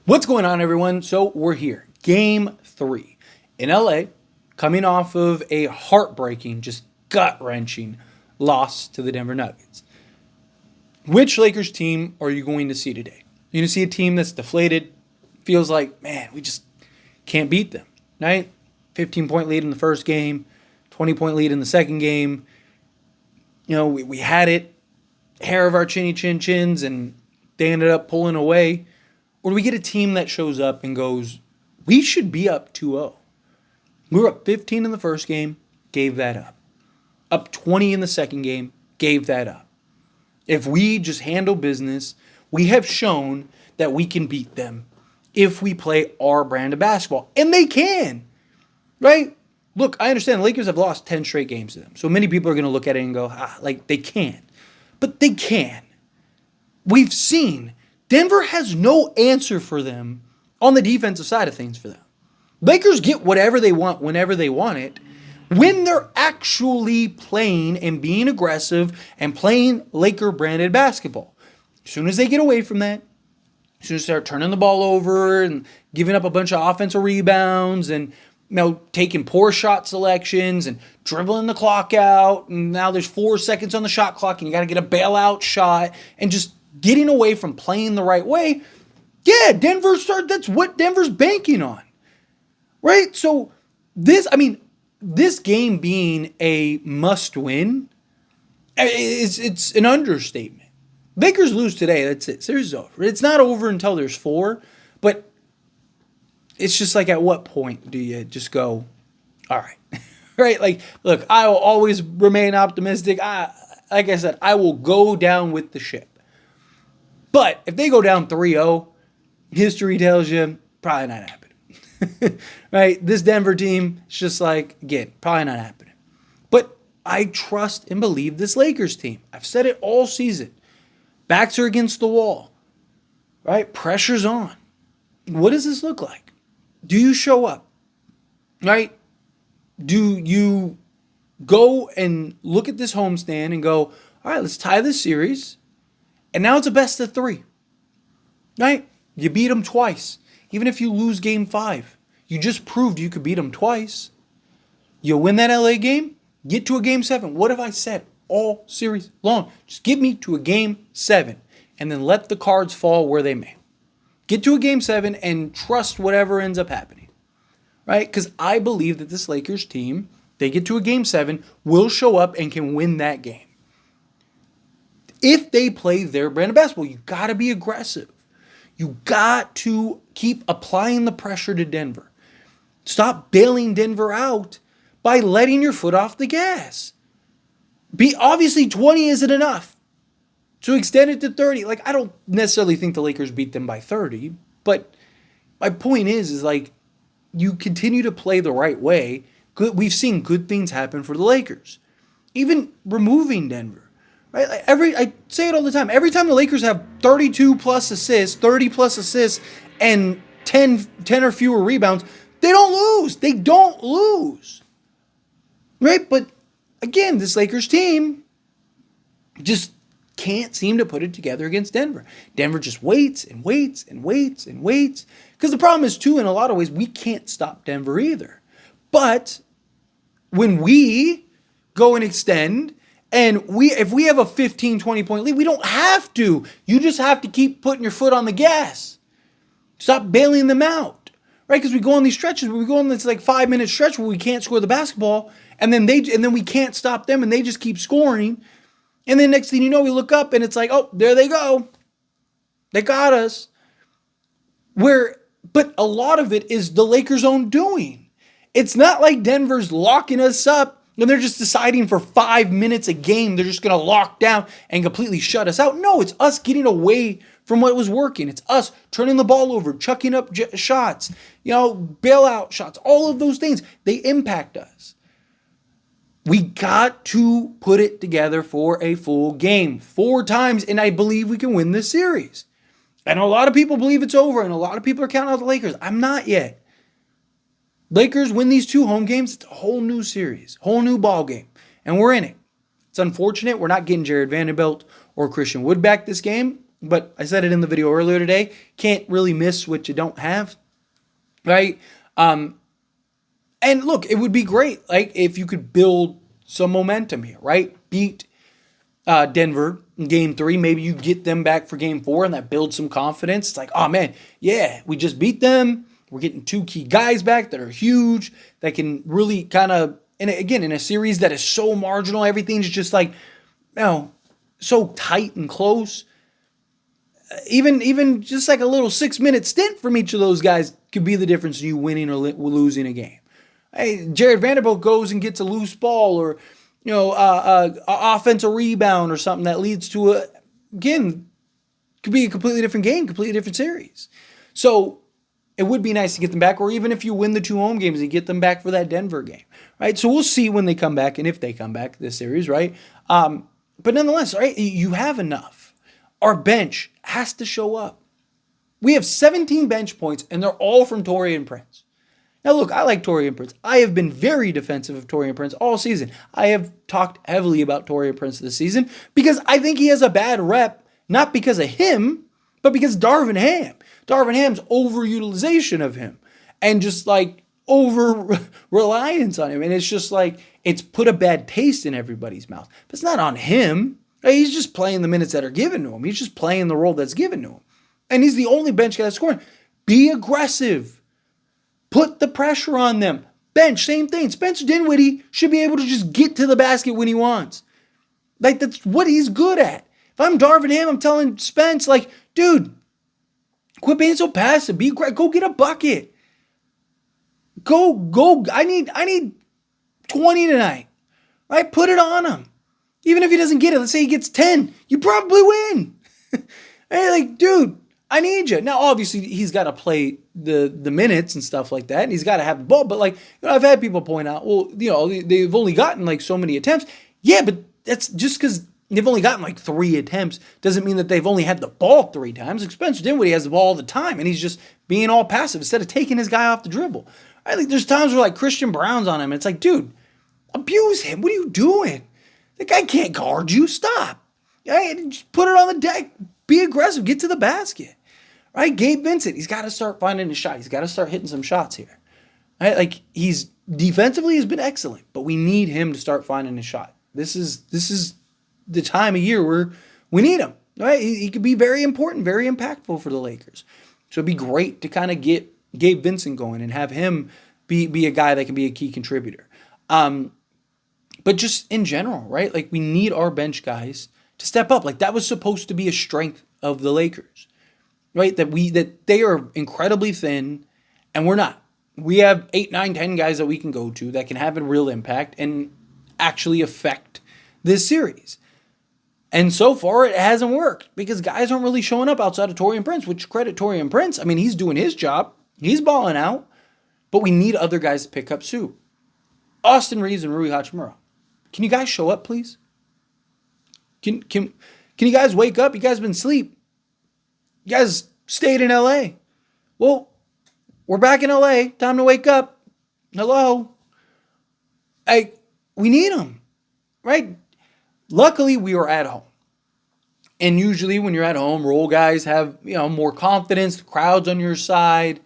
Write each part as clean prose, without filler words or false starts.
What's going on, everyone? So we're here. Game 3 in LA, coming off of a heartbreaking, just gut-wrenching loss to the Denver Nuggets. Which Lakers team are you going to see today? You're going to see a team that's deflated, feels like, man, we just can't beat them, right? 15-point lead in the first game, 20-point lead in the second game. You know, we had it, hair of our chins, and they ended up pulling away. Or do we get a team that shows up and goes, we should be up 2-0. We were up 15 in the first game, gave that up. Up 20 in the second game, gave that up. If we just handle business, we have shown that we can beat them if we play our brand of basketball. And they can, right? Look, I understand the Lakers have lost 10 straight games to them. So many people are going to look at it and go, like they can't. But they can. We've seen Denver has no answer for them on the defensive side of things for them. Lakers get whatever they want whenever they want it when they're actually playing and being aggressive and playing Laker-branded basketball. As soon as they get away from that, as soon as they start turning the ball over and giving up a bunch of offensive rebounds and taking poor shot selections and dribbling the clock out, and now there's 4 seconds on the shot clock and you got to get a bailout shot and just getting away from playing the right way, that's what Denver's banking on, right? So this game being a must-win, it's an understatement. Lakers lose today, that's it. Series is over. It's not over until there's 4, but it's just like, at what point do you just go, all right, right? Like, look, I will always remain optimistic. Like I said, I will go down with the ship. But if they go down 3-0, history tells you probably not happening. Right? This Denver team, it's just like, again, probably not happening. But I trust and believe this Lakers team. I've said it all season. Backs are against the wall. Right? Pressure's on. What does this look like? Do you show up? Right? Do you go and look at this homestand and go, all right, let's tie this series. And now it's a best of 3, right? You beat them twice. Even if you lose game 5, you just proved you could beat them twice. You win that LA game, get to a game 7. What have I said all series long? Just get me to a game 7 and then let the cards fall where they may. Get to a game 7 and trust whatever ends up happening, right? Because I believe that this Lakers team, they get to a game 7, will show up and can win that game. If they play their brand of basketball, you got to be aggressive. You got to keep applying the pressure to Denver. Stop bailing Denver out by letting your foot off the gas. Obviously 20 isn't enough. So extend it to 30. Like, I don't necessarily think the Lakers beat them by 30, but my point is like, you continue to play the right way. We've seen good things happen for the Lakers. Even removing Denver. Right? I say it all the time. Every time the Lakers have 32 plus assists, 30 plus assists, and 10 or fewer rebounds, they don't lose. They don't lose. Right? But again, this Lakers team just can't seem to put it together against Denver. Denver just waits and waits and waits and waits. Because the problem is, too, in a lot of ways, we can't stop Denver either. But when we go and extend, and if we have a 15, 20-point lead, we don't have to. You just have to keep putting your foot on the gas. Stop bailing them out, right? Because we go on these stretches where we go on this like 5-minute stretch where we can't score the basketball, and then we can't stop them, and they just keep scoring. And then next thing you know, we look up and it's like, oh, there they go. They got us. But a lot of it is the Lakers' own doing. It's not like Denver's locking us up and they're just deciding for 5 minutes a game they're just going to lock down and completely shut us out. No, it's us getting away from what was working. It's us turning the ball over, chucking up shots, bailout shots, all of those things. They impact us. We got to put it together for a full game 4 times, and I believe we can win this series. And a lot of people believe it's over, and a lot of people are counting out the Lakers. I'm not yet. Lakers win these 2 home games, it's a whole new series, whole new ball game, and we're in it. It's unfortunate we're not getting Jared Vanderbilt or Christian Wood back this game. but I said it in the video earlier today. Can't really miss what you don't have, right? And look, it would be great, like, if you could build some momentum here, right? Beat Denver in game 3. Maybe you get them back for game 4, and that builds some confidence. It's like, oh man, yeah, we just beat them. We're getting 2 key guys back that are huge, that can really kind of, and again, in a series that is so marginal, everything's just like, so tight and close. Even just like a little 6-minute stint from each of those guys could be the difference in you winning or losing a game. Hey, Jared Vanderbilt goes and gets a loose ball, or a offensive rebound or something that leads to again, could be a completely different game, completely different series. So it would be nice to get them back, or even if you win the 2 home games, you get them back for that Denver game, right? So we'll see when they come back and if they come back this series, right? But nonetheless, right, you have enough. Our bench has to show up. We have 17 bench points, and they're all from Taurean Prince. Now, look, I like Taurean Prince. I have been very defensive of Taurean Prince all season. I have talked heavily about Taurean Prince this season because I think he has a bad rep, not because of him, but because Darvin Ham. Darvin Ham's overutilization of him and just like over-reliance on him. And it's just like, it's put a bad taste in everybody's mouth. But it's not on him. He's just playing the minutes that are given to him. He's just playing the role that's given to him. And he's the only bench guy that's scoring. Be aggressive. Put the pressure on them. Bench, same thing. Spencer Dinwiddie should be able to just get to the basket when he wants. Like, that's what he's good at. If I'm Darvin Ham, I'm telling Spence, like, dude, quit being so passive. Go get a bucket. Go. I need 20 tonight. Right? Put it on him. Even if he doesn't get it, let's say he gets 10. You probably win. Hey, like, dude, I need you. Now, obviously, he's got to play the minutes and stuff like that, and he's got to have the ball. But, like, I've had people point out, well, they've only gotten, like, so many attempts. Yeah, but that's just because they've only gotten, like, 3 attempts doesn't mean that they've only had the ball 3 times. Spencer Dinwiddie has the ball all the time, and he's just being all passive instead of taking his guy off the dribble. Right? Like, there's times where, like, Christian Brown's on him, and it's like, dude, abuse him. What are you doing? The guy can't guard you. Stop. Right? Just put it on the deck. Be aggressive. Get to the basket. Right? Gabe Vincent, he's got to start finding a shot. He's got to start hitting some shots here. Right? Like, he's defensively has been excellent, but we need him to start finding a shot. This is the time of year where we need him. Right? He could be very important, very impactful for the Lakers. So it'd be great to kind of get Gabe Vincent going and have him be a guy that can be a key contributor. But just in general, right? Like, we need our bench guys to step up. Like, that was supposed to be a strength of the Lakers, right? That they are incredibly thin, and we're not. We have 8, 9, 10 guys that we can go to that can have a real impact and actually affect this series. And so far, it hasn't worked because guys aren't really showing up outside of Taurean Prince, which credit Taurean Prince. I mean, he's doing his job. He's balling out. But we need other guys to pick up too. Austin Reeves and Rui Hachimura. Can you guys show up, please? Can you guys wake up? You guys been asleep. You guys stayed in LA. Well, we're back in LA. Time to wake up. Hello. We need them, right? Luckily, we are at home. And usually when you're at home, role guys have, more confidence. The crowd's on your side.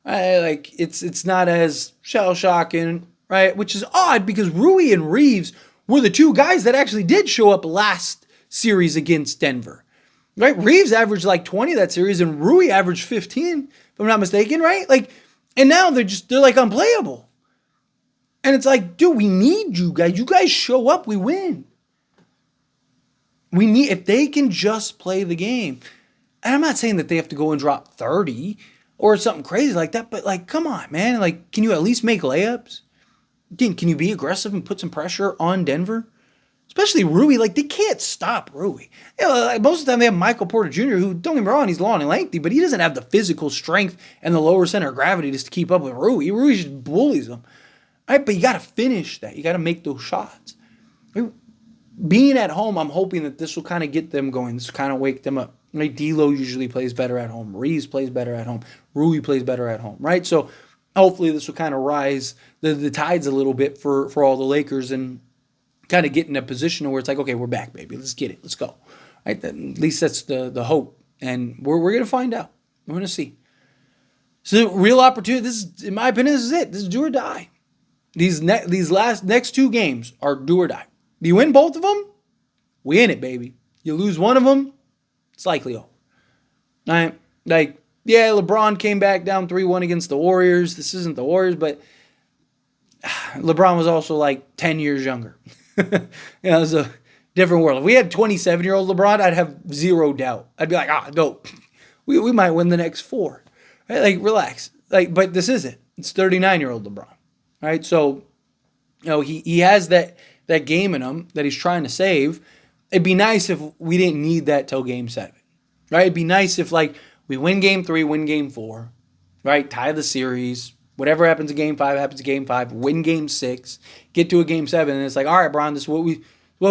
Right? Like, it's not as shell-shocking, right? Which is odd because Rui and Reeves were the 2 guys that actually did show up last series against Denver. Right? Reeves averaged like 20 that series and Rui averaged 15, if I'm not mistaken, right? Like, and now they're like unplayable. And it's like, dude, we need you guys. You guys show up, we win. If they can just play the game. And I'm not saying that they have to go and drop 30 or something crazy like that, but like, come on, man. Like, can you at least make layups? Can you be aggressive and put some pressure on Denver? Especially Rui. Like, they can't stop Rui. Like, most of the time they have Michael Porter Jr., who, don't get me wrong, he's long and lengthy, but he doesn't have the physical strength and the lower center of gravity just to keep up with Rui. Rui just bullies him. All right, but you got to finish that. You got to make those shots. Being at home, I'm hoping that this will kind of get them going. This will kind of wake them up. Right? D'Lo usually plays better at home. Reeves plays better at home. Rui plays better at home. Right? So hopefully this will kind of rise the tides a little bit for all the Lakers and kind of get in a position where it's like, okay, we're back, baby. Let's get it. Let's go. All Right? At least that's the hope. And we're going to find out. We're going to see. So real opportunity. This is, in my opinion, this is it. This is do or die. These next two games are do or die. You win both of them, we in it, baby. You lose one of them, it's likely over. Right? Like, yeah, LeBron came back down 3-1 against the Warriors. This isn't the Warriors, but LeBron was also like 10 years younger. It was a different world. If we had 27-year-old LeBron, I'd have zero doubt. I'd be like, no, we might win the next four. Right? Like, relax. Like, but this isn't. It's 39-year-old LeBron. Right? So, he has that game in him that he's trying to save. It'd be nice if we didn't need that till game 7. Right? It'd be nice if, like, we win game 3, win game 4, right? Tie the series. Whatever happens in game 5 happens in game 5. Win game 6. Get to a game 7, and it's like, all right, Bron, this is what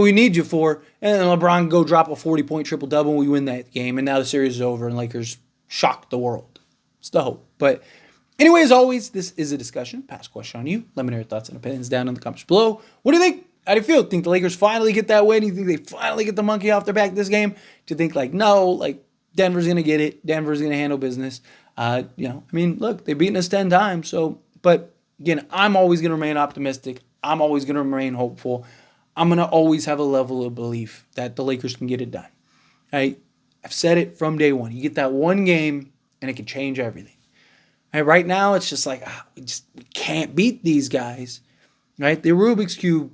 we need you for. And then LeBron go drop a 40-point triple-double, and we win that game. And now the series is over, and Lakers shock the world. It's the hope. But anyway, as always, this is a discussion. Pass question on you. Let me know your thoughts and opinions down in the comments below. What do you think? How do you feel? Think the Lakers finally get that win? Do you think they finally get the monkey off their back this game? Do you think, like, no, like, Denver's going to get it. Denver's going to handle business. Look, they've beaten us 10 times. But again, I'm always going to remain optimistic. I'm always going to remain hopeful. I'm going to always have a level of belief that the Lakers can get it done. Right? I've said it from day one. You get that one game, and it can change everything. Right now, it's just like, we can't beat these guys. Right? The Rubik's Cube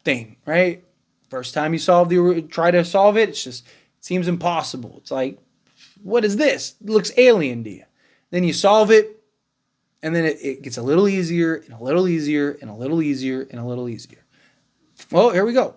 thing, right? First time you try to solve it, it seems impossible. It's like, what is this? It looks alien to you. Then you solve it, and then it gets a little easier, and a little easier, and a little easier, and a little easier. Well, here we go.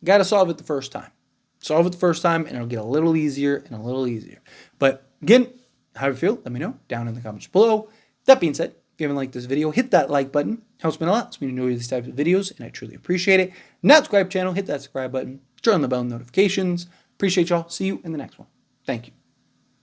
Got to solve it the first time. Solve it the first time, and it'll get a little easier and a little easier. But again, how you feel, let me know down in the comments below. That being said, if you haven't liked this video, hit that like button. Helps me a lot. Helps me to know these types of videos, and I truly appreciate it. Not subscribe channel, hit that subscribe button. Turn on the bell notifications. Appreciate y'all. See you in the next one. Thank you.